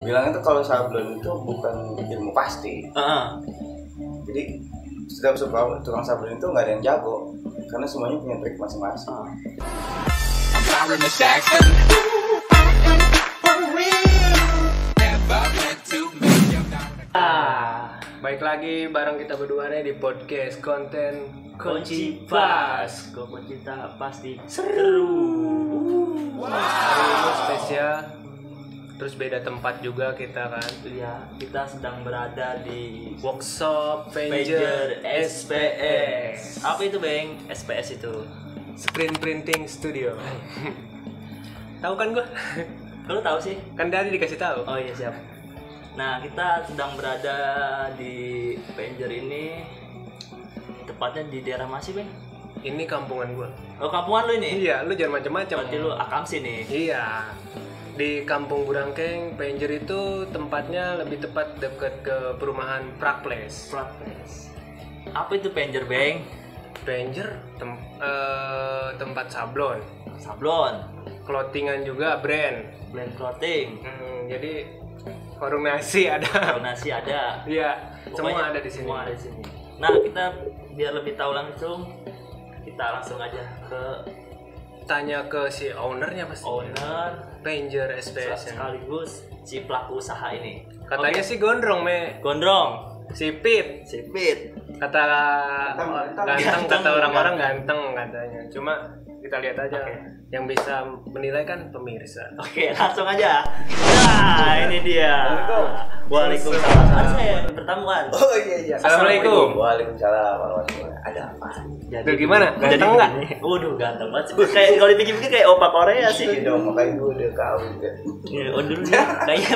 Bilang itu kalau sablon itu bukan ilmu pasti. Jadi setiap tukang sablon itu nggak ada yang jago karena semuanya punya trik masing-masing. Baik lagi bareng kita berdua nih di podcast konten Kunci Pas. Kita pasti seru. Hari ini spesial. Terus beda tempat juga kita kan. Ya, kita sedang berada di Workshop Pager SPS. Apa itu, Bang? SPS itu Screen Printing Studio. Tahu kan gua? Lu tahu sih? Kan tadi dikasih tahu. Oh iya, siap. Nah, kita sedang berada di Pager ini. Tepatnya di daerah masih, Bang? Ini kampungan gua. Oh, kampungan lu ini? Iya, lu jangan macam-macam. Berarti lu akamsi nih. Iya. Di Kampung Burangkeng, Pager itu tempatnya lebih tepat dekat ke perumahan Prakples. Apa itu Pager, Bang? Pager tempat sablon, clothingan juga brand clothing. Jadi warung nasi ada. Warung nasi ada. Iya, Pokoknya semua ada di sini. Semua ada di sini. Nah, kita biar lebih tahu langsung, kita langsung aja ke Tanya ke si ownernya pasti. owner Pager SPS. sekaligus si pelaku usaha ini. Katanya sih gondrong, Gondrong, sipit. sipit. Kata ganteng, kata orang-orang ganteng katanya. Cuma kita lihat aja. Yang bisa menilai kan pemirsa. Oke, langsung aja. Nah, ini dia. Waalaikumsalam. Kan saya pertemuan. Oh iya. Assalamualaikum. Waalaikumsalam warahmatullahi. Ada apa? Tuh gimana? Ganteng nggak? Waduh, ganteng banget. Kayak kalau dipikir-pikir kayak opa Korea sih. Iya dong, makanya gue udah kawin kan. Ya, dulu nih kayaknya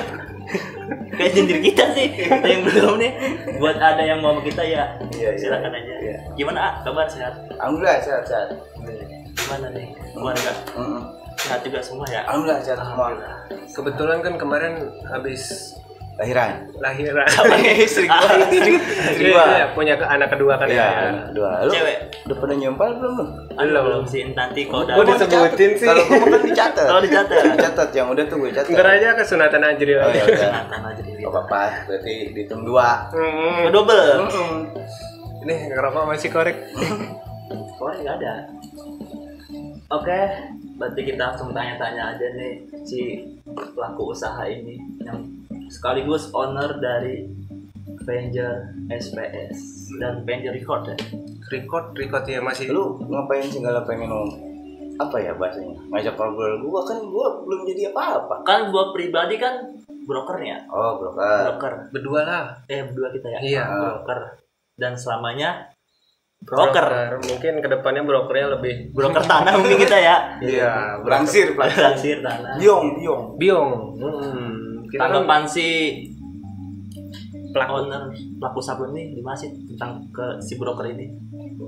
kayak sendiri kita sih. Kita yang belum nih. Buat ada yang mau sama kita ya, Iya. silakan aja. Iya. Gimana, kabar sehat? Alhamdulillah sehat. Gimana nih? Keluarga sehat juga semua ya? Alhamdulillah sehat semua. Kebetulan kan kemarin habis Lahiran. Istri gua. Istri gua. Iya, punya anak kedua kan Iya, ya. dua. Lu Cewek. udah pernah nyempal belum lu? Belum sih, nanti kalau Gua udah disebutin sih. Kalau gua kan dicatat. Kalau dicatat. Dicatat yang udah tuh gue catat. Ntar aja kesunatan Ajril. Oh ya udah. Nonton aja di Gak apa-apa, berarti dihitung 2. double. Ini ngerokok masih korek. Korek nggak ada. Oke, berarti kita langsung tanya-tanya aja nih si pelaku usaha ini yang sekaligus owner dari Pager SPS dan Pager Record ya. Record ya masih. Lu ngapain segala pengen apa ya bahasanya? Ngajak ngobrol gua kan gua belum jadi apa-apa. Kan gua pribadi kan brokernya. Oh, broker. Broker. Berdua lah. Berdua kita ya. Iya. Broker. Dan selamanya broker. Mungkin kedepannya brokernya lebih Broker tanah mungkin kita ya. Iya, belangsir. Langsir tanah. Biong. biong. Kita kan Tanggapan si pelaku. owner pelaku sablon nih gimana sih tentang ke si broker ini?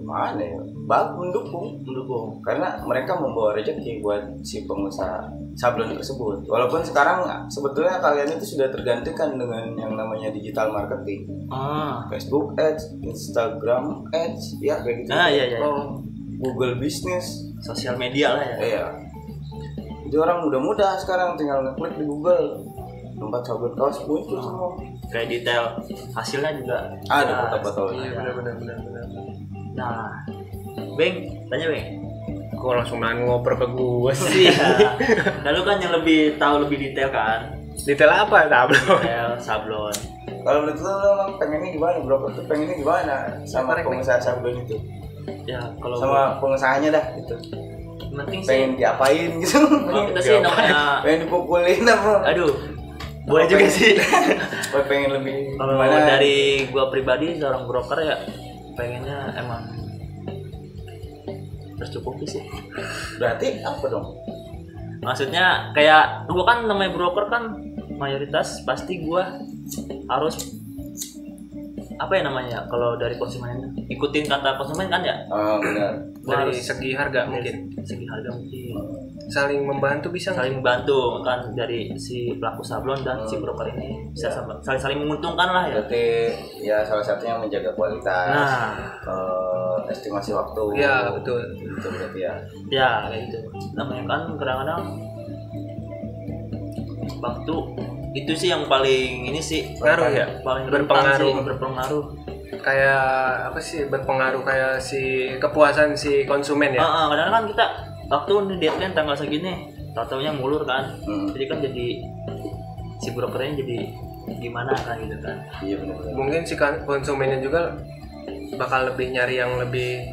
Mana ya? Bagus mendukung. Karena mereka membawa rezeki buat si pengusaha sablon tersebut. Walaupun sekarang sebetulnya kalian itu sudah tergantikan dengan yang namanya digital marketing. Facebook Ads, Instagram Ads, ya kayak gitu. Iya. Oh, Google Business, Sosial media lah ya. iya. Jadi orang mudah sekarang tinggal ngeklik di Google, tempat sablon kaos muncul semua. Kayak detail hasilnya juga Ada foto-fotonya. Iya benar. Nah, Bang, tanya Bang. Kok langsung ngoper ke gua sih? Nah, lu kan yang lebih tahu lebih detail kan? Detail apa? Sablon. Detail sablon. Kalau menurut lo pengennya gimana? Broker tuh pengennya gimana sama pengusaha sablon itu? Ya, kalau Sama pengusahanya dah gitu. penting sih. Pengen diapain gitu? Kalau kita sih namanya Pengen dipukulin apa? aduh. Boleh juga sih. Pengen lebih Kalau gimana? dari gua pribadi seorang broker ya pengennya emang tercukupi sih. Berarti apa dong? Maksudnya kayak gua kan namanya broker kan mayoritas pasti gua harus apa ya namanya kalau dari konsumen ikutin kata konsumen kan ya. Oh benar. Dari harus segi harga mungkin. segi harga mungkin Saling membantu bisa nggak? saling membantu kan dari si pelaku sablon dan si broker ini bisa saling menguntungkan lah ya. Berarti ya salah satunya menjaga kualitas. Nah, Estimasi waktu. Ya betul. Itu berarti ya. ya kayak gitu namanya kan kadang-kadang waktu Itu sih yang paling ini sih Ngaruh ya? paling berpengaruh. Kayak apa sih berpengaruh kayak si kepuasan si konsumen ya? Kadang kan kita waktu nih deadline tanggal segini, tahu-taunya mulur kan. Jadi kan jadi si brokernya jadi gimana kan gitu kan. Iya benar. Mungkin si konsumennya juga bakal lebih nyari yang lebih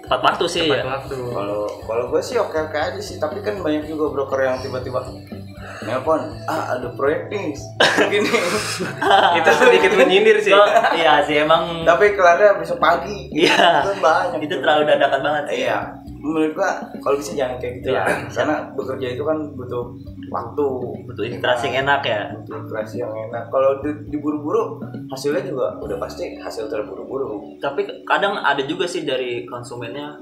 tepat waktu sih ya. waktu. Kalau gue sih oke aja sih, tapi kan banyak juga broker yang tiba-tiba nelpon, ada proyek nih gini. Itu sedikit menyindir sih. Iya sih emang. Tapi kelarnya besok pagi. Iya. Itu banyak. Itu terlalu dadakan banget sih. Iya. Menurut gua kalau bisa jangan kayak gitu lah. Karena bekerja itu kan butuh waktu, butuh interaksi yang enak ya. Butuh interaksi yang enak. Kalau diburu-buru hasilnya juga udah pasti hasil terburu-buru. Tapi kadang ada juga sih dari konsumennya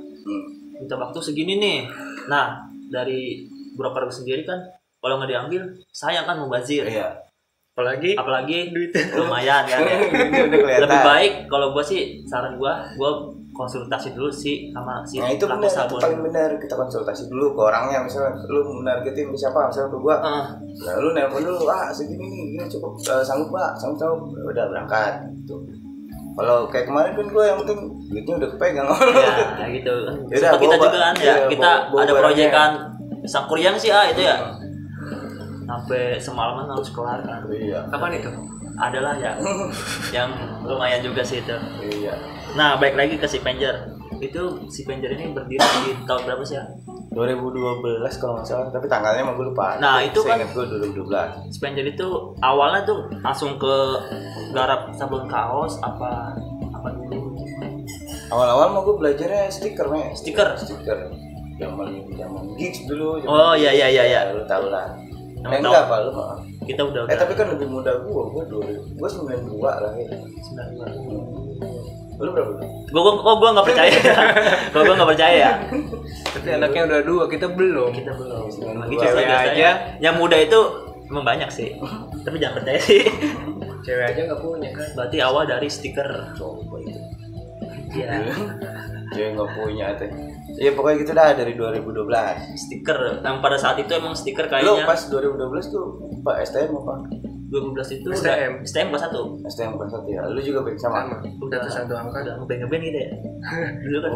minta waktu segini nih. Nah, dari broker sendiri kan kalau nggak diambil sayang kan mubazir. Iya. Apalagi lumayan kan ya. Lebih baik kalau gua sih saran gua konsultasi dulu sih sama si itu benar, itu paling benar. Kita konsultasi dulu ke orangnya. Misalnya lu menargetin siapa, misalnya ke gua. Nah, lu nelpon dulu, segini nih, ini cukup sanggup Pak, sanggup. Udah berangkat gitu. Kalau kayak kemarin kan gua yang penting duitnya udah kepegang. Ya, gitu. Seperti kita juga kan ya, kita ada proyekan Sakuriang sih itu ya. Sampai semalaman harus kelar kan. Iya. Kapan itu? Adalah ya yang lumayan juga sih itu. Iya. Nah, baik lagi ke si Panger. Itu si Panger ini berdiri di tahun berapa sih ya? 2012 kalau nggak salah, tapi tanggalnya mah gue lupa. Nah, itu kan gue 2012. Si Panger itu awalnya tuh langsung ke garap sablon kaos apa dulu? Awal-awal mah gue belajarnya stiker. Zaman gigs dulu. Oh iya. Lu tahu lah. Enggak apa lu mah. Kita udah. Tapi kan lebih muda gue 92 lahir. 92. Lu berapa? Gua nggak percaya. Gua nggak percaya. Tapi anaknya udah 2, kita belum. Lagi Cewek aja. Yang muda itu emang banyak sih. Tapi jangan percaya sih. Cewek aja nggak punya kan. Berarti awal dari stiker. Coba itu. Iya. Cewek nggak punya teh. Ya pokoknya gitu dah dari 2012. Stiker. Yang pada saat itu emang stiker kayaknya. Lu pas 2012 tuh Pak STM apa? 2012 itu STM kelas 1. STM kelas 1 ya. Lu juga baik sama. Udah satu angka. Udah ngeband gitu ya. Dulu kan.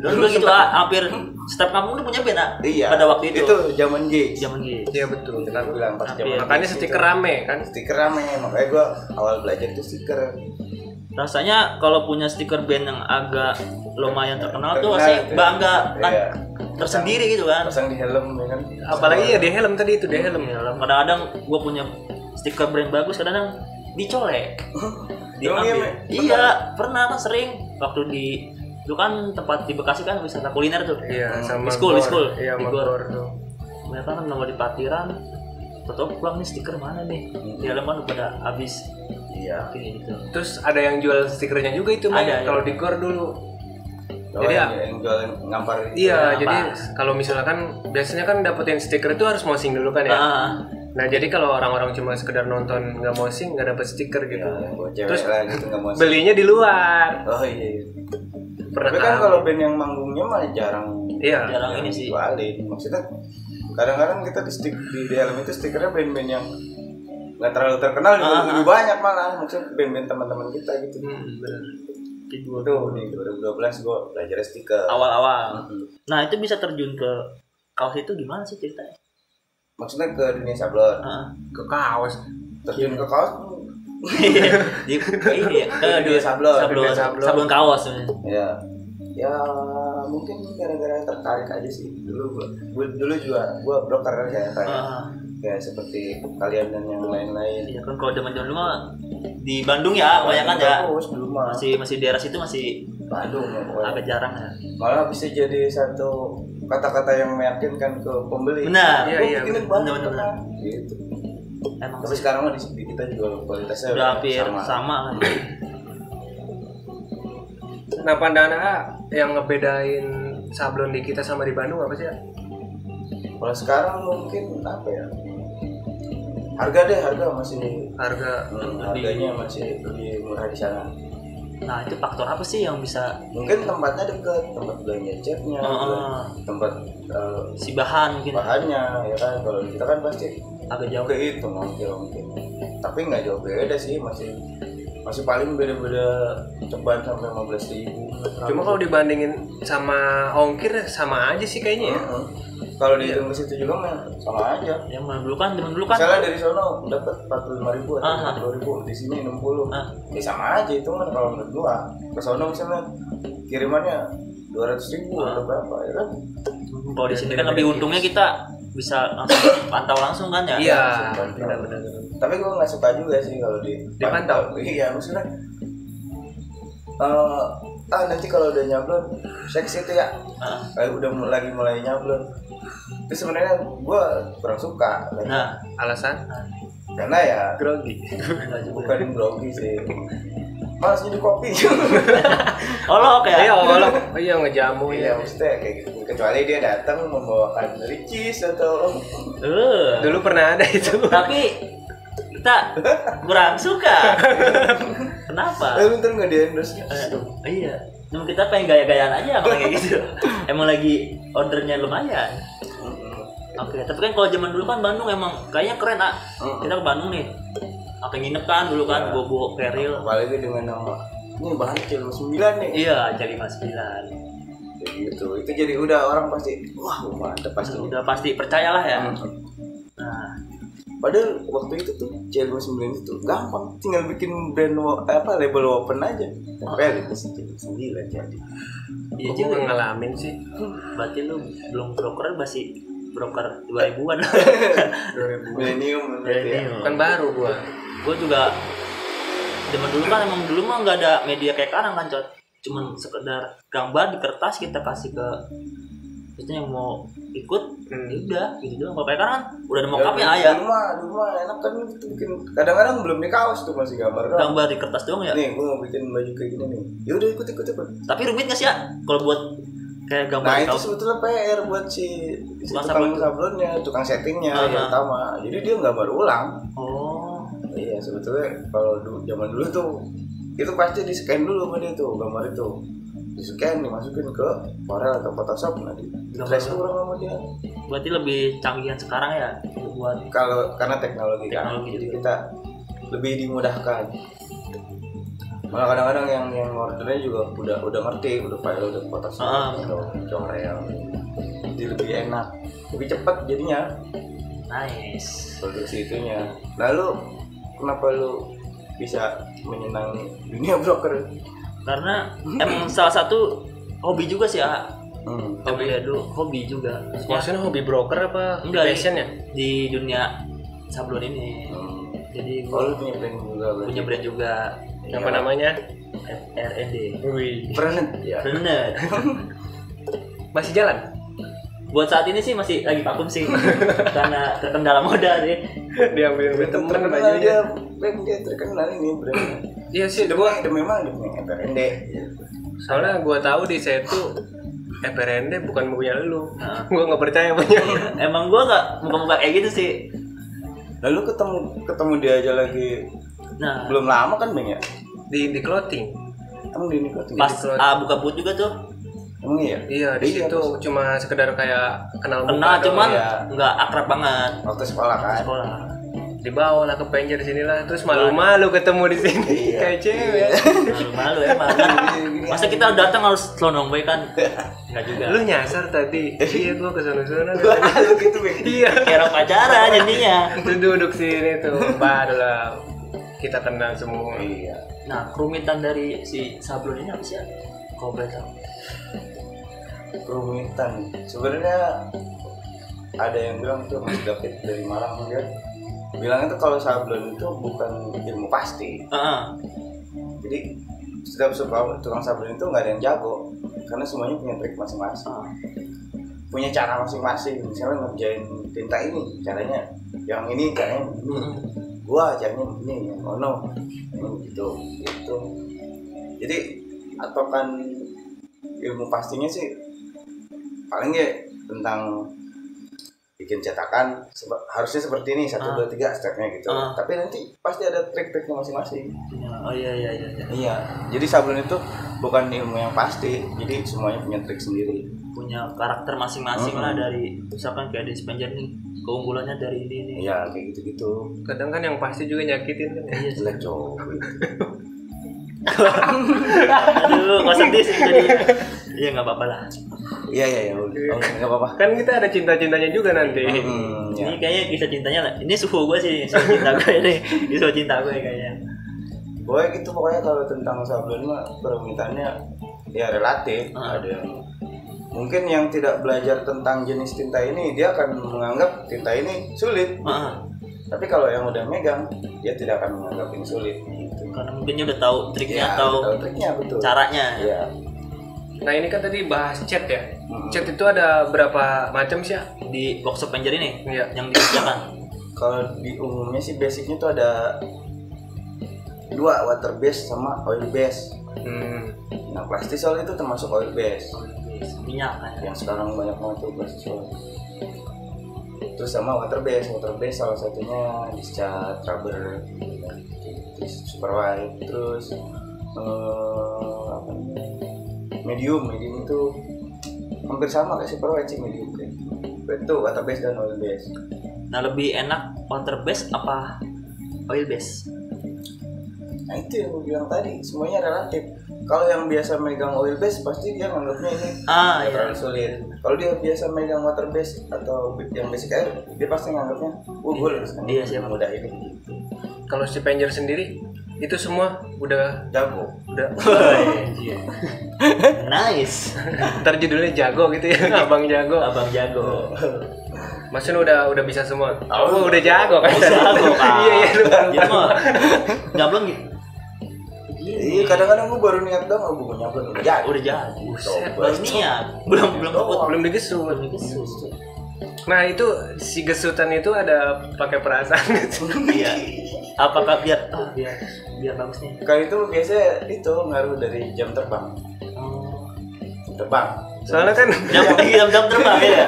Dulu gitu hampir setiap kampung tuh punya band Iya. Pada waktu itu. Itu zaman gigs. Iya betul. Kita bilang pas zaman. Makanya stiker rame kan. Stiker rame. Makanya gua awal belajar itu stiker. Rasanya kalau punya stiker band yang agak lumayan terkenal tuh pasti bangga kan. Iya. Tersendiri gitu kan. Pasang di helm ya kan. Apalagi ya di helm tadi itu, di helm. Kadang-kadang gua punya stiker brand bagus, kadang dicolek. Diambil. Iya, pernah kan sering waktu itu kan tempat di Bekasi kan wisata kuliner tuh. Iya, sama di school. Iya, di Gor tuh. Mereka kan nongol di parkiran. Foto pulang nih stiker mana nih? Di helm kan udah habis. Iya. Gitu. Terus ada yang jual stikernya juga itu, ada kalau di Gor dulu. Jadi yang jualan ngampar. Iya, jadi kalau misalkan biasanya kan dapetin stiker itu harus mosing dulu kan ya. Nah jadi kalau orang-orang cuma sekedar nonton nggak mosing nggak dapet stiker gitu. Terus gitu, belinya di luar. Oh iya. Tapi kan kalau band yang manggungnya mah jarang ini sih. Jualin. Maksudnya kadang-kadang kita di helm itu stikernya band-band yang nggak terlalu terkenal juga lebih banyak malah. Maksudnya band-band teman-teman kita gitu. Benar. Tuh di 2012 gue belajar stiker awal-awal. Nah itu bisa terjun ke kaos itu gimana sih ceritanya? Maksudnya ke dunia sablon? Ke kaos. Terjun ke kaos? Di ini ke dunia sablon kaos. Ya mungkin gara-gara tertarik aja sih. Dulu juga gue broker kayak kayak seperti kalian dan yang lain-lain. Iya kan kalau zaman dulu mah di Bandung ya, kebanyakan ya. Masih daerah situ masih Bandung ya pokoknya. Agak jarang ya. Malah bisa jadi satu kata-kata yang meyakinkan ke pembeli. Benar. Iya, benar. Gitu. Emang tapi sekarang mah di kita juga kualitasnya udah hampir sama kan. Nah, pandangan A yang ngebedain sablon di kita sama di Bandung apa sih ya? Kalau sekarang mungkin apa ya? Harga masih harganya masih lebih murah di sana. Nah itu faktor apa sih yang bisa? Mungkin tempatnya dekat, tempat belanja catnya, tempat si bahan mungkin. Bahannya ya kan, kalau kita kan pasti agak jauh ke itu ongkir. Tapi nggak jauh beda sih, masih paling beda-beda ceban sampai 15.000. Cuma kalau dibandingin sama ongkir sama aja sih kayaknya ya. Kalau dihitung ke situ juga mah sama aja. Yang dulu kan. Misalnya dari sono dapat 45.000 atau 20.000, di sini 60. Ya sama aja itu kan kalau menurut gua. Ke sono misalnya kirimannya 200.000 atau berapa ya kan. Kalau di sini kan lebih untungnya kita bisa langsung pantau langsung kan ya. Iya, benar-benar. Tapi gua nggak suka juga sih kalau dipantau. Iya, maksudnya nanti kalau udah nyablon seksi itu ya. Kayak udah mulai nyablon. Itu sebenarnya gue kurang suka. Nah, alasan? Karena ya grogi. Bukan grogi sih. Malas jadi kopi. Olok ya? Iya, olok. Iya, ngejamu ya. Maksudnya kayak gitu. Kecuali dia datang membawakan ricis atau dulu pernah ada itu. Tapi kita kurang suka. Kenapa? Lu ntar nggak di-endorse. Iya. Cuma kita pengen gaya-gayaan aja kalau kayak gitu. Emang lagi ordernya lumayan. Oke, tapi kan kalau zaman dulu kan Bandung emang kayaknya keren kita ke Bandung nih. Apa nginep kan dulu kan, bawa keril. Apalagi dengan nama ini bahan C59 nih. Iya, C59. Jadi gitu. Itu jadi udah orang pasti wah mantap pasti. Udah pasti percayalah ya. Nah, padahal waktu itu tuh C59 itu gampang, tinggal bikin brand label open aja. Tempel itu C59 jadi. Iya juga ngalamin sih. Berarti lu belum broker masih broker 2000-an. 2000 milenium kan baru gua juga zaman dulu kan emang dulu mah nggak ada media kayak sekarang kan Cot, cuman sekedar gambar di kertas kita kasih ke yang mau ikut udah gitu doang. Kalau kayak sekarang kan udah ada mock-up-nya ya. Dulu mah enak kan gitu bikin. Kadang-kadang belum di kaos tuh masih gambar doang. Gambar di kertas doang ya. Nih, gua mau bikin baju kayak gini nih. Ya udah ikut. Tapi rumit nggak sih ya kalau buat kayak gambar nah di itu kaos? sebetulnya PR buat si tukang sablonnya, tukang settingnya yang utama. Jadi dia gambar ulang. Oh. Iya sebetulnya kalau zaman dulu tuh itu pasti di scan dulu sama dia tuh gambar itu. Di scan dimasukin ke Corel atau Photoshop nanti trace ulang sama dia. Berarti lebih canggihan sekarang ya buat karena teknologi kan, jadi kita lebih dimudahkan. Malah kadang-kadang yang ordernya juga udah ngerti, udah file udah Photoshop atau Corel, jadi lebih enak, lebih cepat jadinya. Nice Produksi itunya. Lalu kenapa lu bisa menyenangi dunia broker? Karena emang salah satu hobi juga sih ya. Hobi ya dulu, hobi juga. Maksudnya hobi broker apa? Enggak, passion ya? Di dunia sablon ini. Jadi lu punya brand juga? Punya brand juga. Apa namanya? R&D. Wih. Brand ya. Bener. Masih jalan? Buat saat ini sih masih lagi vakum sih. Karena terkendala modal sih. Diambil temen bajunya. Dia terkenal ini brandnya. Iya sih, memang dia punya R&D. Soalnya gue tahu di saya tuh FRND bukan punya lu. Gue nggak percaya punya. Emang gue nggak muka-muka kayak gitu sih. Lalu ketemu dia aja lagi. Nah, belum lama kan Bang ya? Di clothing. Emang di clothing. Pas buka booth juga tuh. Emang iya? Iya, di situ cuma sekedar kayak kenal cuman nggak akrab banget. Waktu sekolah kan. Dibawa lah ke penjara sini lah, terus malu-malu ketemu di sini. Kayak cewek. Malu emang. Masa kita datang harus selonong baik kan? Enggak juga. Lu nyasar tadi. Iya, gua ke sana-sana. Lu gitu, Bang. Iya. Kayak pacaran jadinya. Tuh duduk sini tuh, baru lah kita kenal semua. Iya. Nah, kerumitan dari si sablon ini apa sih ya? Kau boleh tahu? Kerumitan. Sebenarnya ada yang bilang tuh Mas David dari Malang dia bilangnya tuh kalau sablon itu bukan ilmu pasti. Jadi setiap tukang sablon itu nggak ada yang jago karena semuanya punya trik masing-masing, punya cara masing-masing. Misalnya ngerjain tinta ini caranya yang ini caranya begini, gua caranya begini, yang ono gitu. Jadi atokan ilmu pastinya sih paling ya tentang bikin cetakan harusnya seperti ini 1 2 3 stepnya gitu. Tapi nanti pasti ada trik-triknya masing-masing. Oh iya. Iya. Jadi sablon itu bukan ilmu yang pasti. Jadi semuanya punya trik sendiri. Punya karakter masing-masing lah dari misalkan kayak dispenser nih keunggulannya dari ini nih. Iya kayak gitu-gitu. Kadang kan yang pasti juga nyakitin kan. Iya Jelek cowok. Aduh, kok sedih sih jadi. Iya nggak apa-apa lah. Iya, nggak apa-apa. Kan kita ada cinta-cintanya juga nanti. Ini kayaknya kisah cintanya lah. Ini suhu gue sih, suhu cinta gue ini. Ini suhu cinta gue kayaknya. Pokoknya kalau tentang sablon mah permintaannya ya relatif. Ada yang mungkin yang tidak belajar tentang jenis tinta ini dia akan menganggap tinta ini sulit. Tapi kalau yang udah megang dia tidak akan menganggap ini sulit. Gitu. Karena mungkin dia udah tahu triknya Ya, atau tahu triknya betul. caranya. Iya. Nah ini kan tadi bahas cat ya. Cat itu ada berapa macam sih ya? Di workshop Penjer ini Iya. yang dikerjakan. Kalau di umumnya sih basicnya tuh ada 2, water base sama oil base. Nah plastisol itu termasuk oil base. Minyak kan. Yang sekarang banyak banget tuh plastisol. Terus sama water base salah satunya discat, rubber, terus super white, terus apa namanya? medium itu hampir sama kayak super white sih medium kayak. Itu water base dan oil base. Nah lebih enak water base apa oil base? Nah itu yang gue bilang tadi, semuanya relatif. Kalau yang biasa megang oil base pasti dia nganggapnya ini terlalu sulit. Kalau dia biasa megang water base atau yang basic air, dia pasti nganggapnya Iya siapa mudah ini. Kalau si Penjer sendiri itu semua udah Jago. Nice. Ntar judulnya jago gitu ya. Abang jago. Maksudnya udah bisa semua. Oh, udah jago kan. Jago kan. Iya Dia mah nyablon gitu. Iya, kadang-kadang gue baru niat dong, gue nyablon udah jadi. Udah jadi. Buset, Baru niat. Belum digesut. digesut. Nah itu si gesutan itu ada pakai perasaan gitu. Iya. Apakah biar bagus nih? Kalau itu biasanya itu ngaruh dari jam terbang. Soalnya kan jam terbang ya.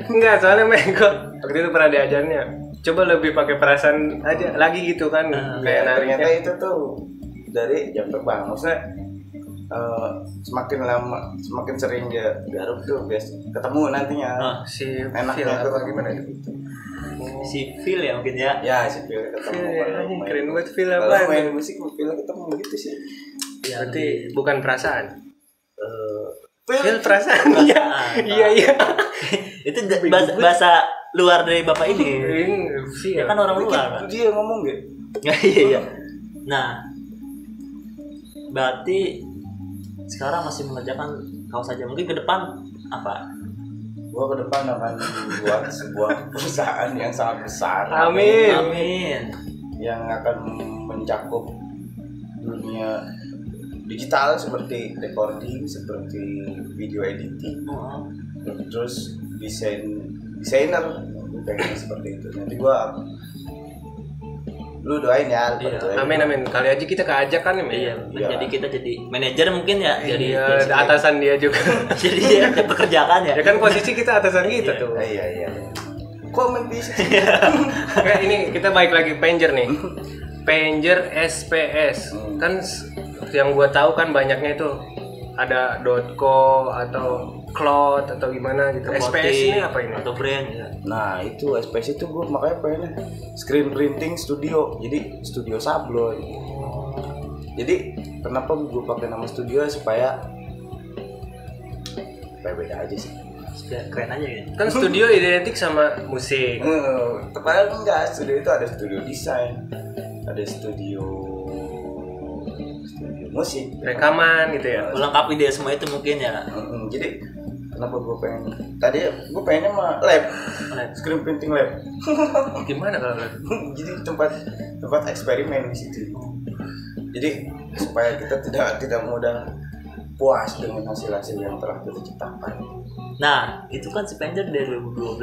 enggak, soalnya Mego waktu itu pernah diajarnya. Coba lebih pakai perasaan aja lagi gitu kan. Kayak ternyata itu tuh dari jam terbang. Maksudnya semakin lama, semakin sering dia garuk tuh ketemu nantinya. Si enaknya feel tuh apa gimana itu? Si feel ya mungkin ya. Ya si feel ketemu. Keren banget feel Kalau apa? main musik feel ketemu gitu sih. Ya, Berarti bukan perasaan. Feel Perasaan. Iya. Itu bahasa luar dari bapak ini. Feel. Ya kan orang luar. Itu dia ngomong gitu. Iya. Nah, berarti sekarang masih mengerjakan kaos saja. Mungkin ke depan apa? Gua ke depan akan buat sebuah perusahaan yang sangat besar. Amin. Yang akan mencakup dunia digital seperti recording, seperti video editing, terus desainer, pengen seperti itu. Nanti lu doain ya. Amin. Kali aja kita keajak kan ya. Iya. Jadi kita jadi manajer mungkin ya. Jadi atasan dia juga. Jadi dia pekerjaan ya. Ya kan posisi kita atasan kita tuh. Iya. Komen di sini. Kayak ini kita balik lagi Penjer nih. Penjer SPS. Kan yang gua tahu kan banyaknya itu ada .co atau cloud atau gimana gitu. SPS ini apa ini? Atau brand ya. Nah itu SPS itu gue makanya pengen screen printing studio, jadi studio sablon. Jadi kenapa gue pakai nama studio supaya beda aja sih. Keren aja ya. Kan studio identik sama musik. Padahal enggak, studio itu ada studio desain, ada studio musik, rekaman gitu ya. Melengkapi dia semua itu mungkin ya. Jadi kenapa gue pengen? Tadi gue pengennya mah lab, screen printing lab. Gimana kalau lab? Jadi tempat eksperimen di situ. Jadi supaya kita tidak mudah puas dengan hasil-hasil yang telah kita ciptakan. Nah, itu kan si Penjer dari 2012.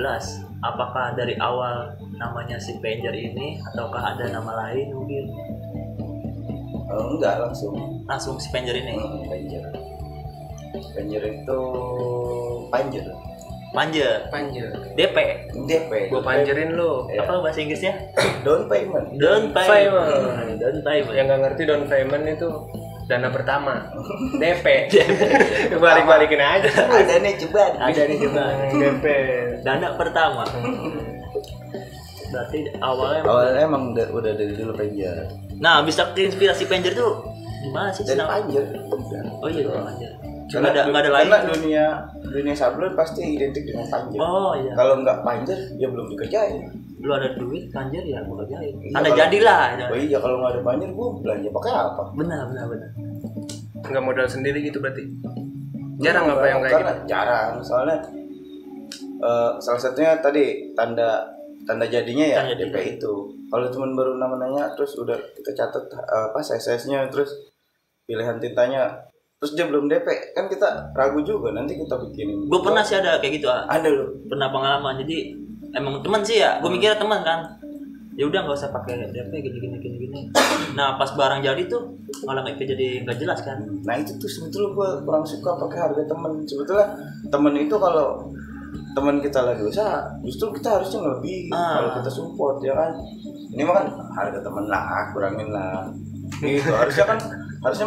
Apakah dari awal namanya si Penjer ini ataukah ada nama lain mungkin? Enggak, langsung si Penjer ini. Penjer itu Panjer. Panjer. Panjer. DP. DP. Gua panjerin lu. Iya. Apa bahasa Inggrisnya? Down payment. Down Payment. payment. Down payment. Yang nggak ngerti down payment itu dana pertama. DP. Balik-balikin aja. Ada nih ceban. Ada nih coba. DP. Dana pertama. Berarti Awalnya emang udah dari dulu Panjer. Nah, bisa inspirasi Panjer tuh gimana sih? Dari Senang- Panjer. Oh iya, dari Panjer. Karena Nggak ada lain. Karena dunia sablon pasti identik dengan Panjer. Oh iya. Kalau nggak Panjer, ya belum dikerjain. Lu ada duit Panjer ya gua kerjain. Iya, Ada kalau- jadilah. Oh iya, kalau nggak ada Panjer, gua belanja pakai apa? Benar. Nggak modal sendiri gitu berarti. Jarang apa yang kayak Karena gitu. jarang, soalnya salah satunya tadi tanda jadinya ya Tanda DP jadi. itu. Kalau teman baru namanya terus udah kita catat SS-nya terus pilihan tintanya terus dia belum DP kan kita ragu juga nanti kita bikinin. Gue pernah sih ada kayak gitu, Ada loh. pernah pengalaman. Jadi emang teman sih ya, gue mikirnya teman kan. Ya udah nggak usah pakai DP gini. Nah pas barang jadi tuh malah nggak jadi nggak jelas kan. Nah itu tuh sebetulnya gue kurang suka pakai harga temen. Sebetulnya temen itu kalau teman kita lagi usaha justru kita harusnya lebih kalau kita support ya kan. Ini mah kan harga temen lah, kurangin lah. Gitu harusnya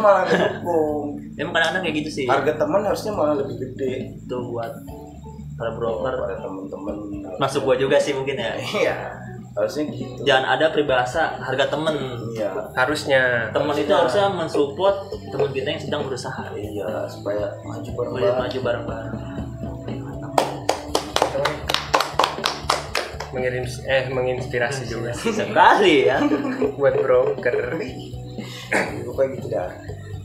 malah didukung. Emang kadang-kadang kayak gitu sih. Harga temen harusnya malah lebih gede. Tuh buat para broker. Pada temen-temen. Masuk gua juga sih mungkin ya. Iya, harusnya gitu. Jangan ada peribahasa harga temen. Iya. Harusnya. Temen itu harusnya mensupport teman kita yang sedang berusaha. Iya, supaya maju Supaya bareng-bareng. maju bareng-bareng. Menginspirasi juga sih Sekali ya. buat broker. Pokoknya gitu dah.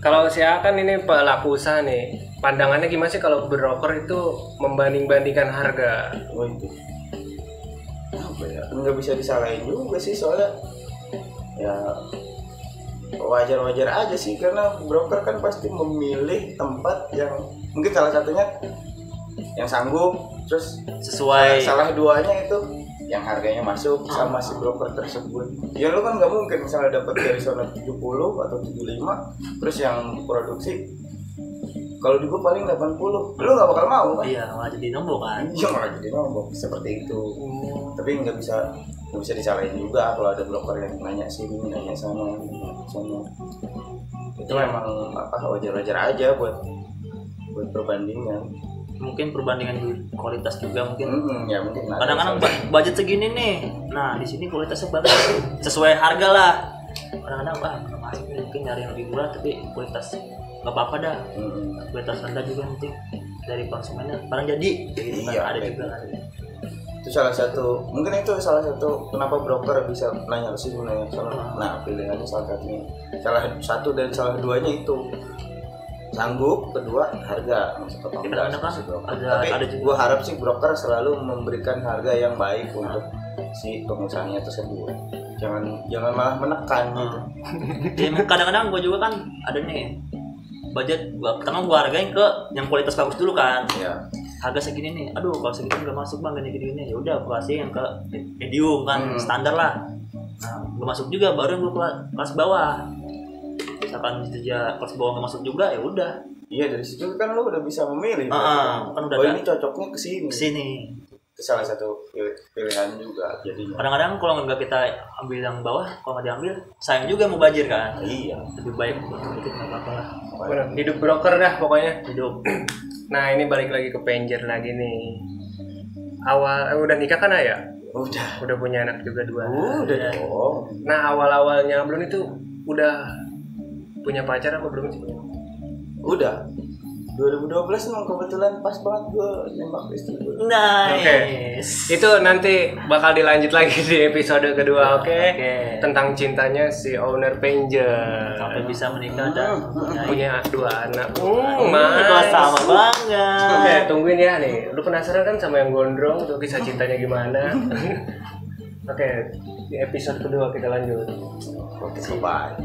Kalau saya kan ini pelaku usaha nih, pandangannya gimana sih kalau broker itu membanding-bandingkan harga? Oh itu. Apa ya? Nggak bisa disalahin juga sih soalnya ya wajar-wajar aja sih karena broker kan pasti memilih tempat yang mungkin salah satunya yang sanggup terus Sesuai. salah duanya itu yang harganya masuk sama si broker tersebut. Ya lu kan nggak mungkin misalnya dapat dari zona 70 atau 75 terus yang produksi kalau di gua paling 80 lu nggak bakal mau kan? Iya, malah jadi nombok kan. Iya malah jadi nombok seperti itu. Tapi nggak bisa disalahin juga kalau ada broker yang nanya sini nanya sana. Itu emang wajar-wajar aja buat perbandingan. Mungkin perbandingan kualitas juga mungkin. Ya mungkin ada. Kadang-kadang budget segini nih. Nah, di sini kualitasnya bagus. Sesuai harga lah. Kadang-kadang nggak masuk nih, mungkin nyari yang lebih murah tapi kualitas nggak apa-apa dah. Kualitas rendah juga nanti dari konsumennya barang jadi. Gitu, Iya, kan? Ada baik. juga kan. Itu salah satu kenapa broker bisa nanya ke sini nanya ke sana. Nah pilihannya salah satu dan salah duanya itu sanggup, kedua harga maksud apa Kadang-kadang kan tapi ada juga. gue harap sih broker selalu memberikan harga yang baik untuk si pengusahanya tersebut jangan malah menekan gitu. Ya, emang kadang-kadang gue juga kan ada nih budget pertama gue hargain ke yang kualitas bagus dulu kan. Ya. Harga segini nih, aduh kalau segini nggak masuk bang gini ya udah gue kasih yang ke medium kan standar lah. Nah gue masuk juga baru yang gue kelas bawah. Misalkan dia kelas bawah nggak masuk juga ya udah. Iya dari situ kan lo udah bisa memilih. Kan udah ini cocoknya kesini. Kesini. Itu salah satu pilihan juga jadinya. Kadang-kadang kalau nggak kita ambil yang bawah, kalau nggak diambil sayang juga mau bajir kan. Iya. Lebih baik itu nggak apa-apa lah. Bener, hidup broker dah pokoknya. Hidup. Nah ini balik lagi ke Panjer lagi nih. Udah nikah kan Ayah? Udah punya anak juga 2. Udah dong. Nah awal-awalnya belum itu udah punya pacar apa belum sih? Udah. 2012 emang kebetulan pas banget gue nembak istri gue. Nice. Itu nanti bakal dilanjut lagi di episode kedua, oke? Tentang cintanya si owner Panjer. Sampai bisa menikah dan Punya 2 anak. Mas sama banget. Oke, tungguin ya nih. Lu penasaran kan sama yang gondrong tuh kisah cintanya gimana? Oke, di episode kedua kita lanjut. Oke, bye.